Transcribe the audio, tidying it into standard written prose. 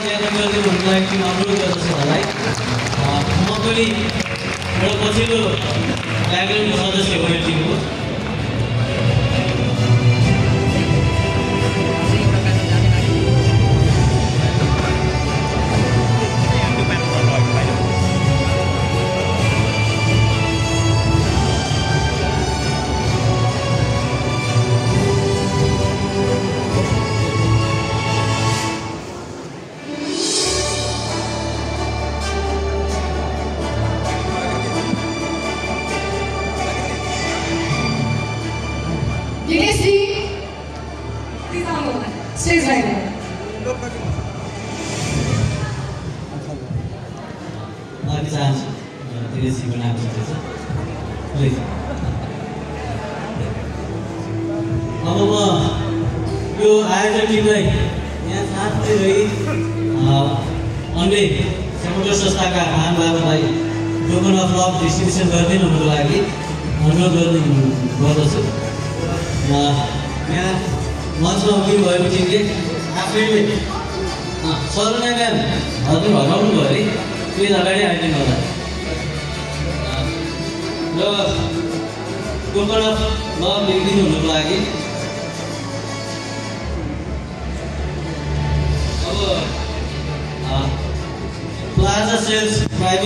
ज्यादा गरिदिनु भन्नुको लागि टिम अनुरोध गर्दछु होला म पनि एउटा पछिल्लो ब्याकग्राउन्डको सदस्य हो यो टिमको। Stage right now. Lagi चाहन्छु दिनेशजीको नाम सोध्दैछ। अब म यो आयोजक टिमलाई यहाँ साथै रही अन्य समुद्र संस्थाका महानुभावलाई टोकन अफ लभ डिस्ट्रिब्युसन गरिदिनु हुनुको लागि अनुरोध गर्दछु। यहाँ मञ्चमा उभिनु भएको टिमले आफैले सरुना म्याम हजुर हटाउनु भयो अरे प्लिज अगाडि आइदिनु होला र टोकन अफ लभ लेखिदिनु हुनुको लागि अब प्लाजा सेल्स प्राइभेट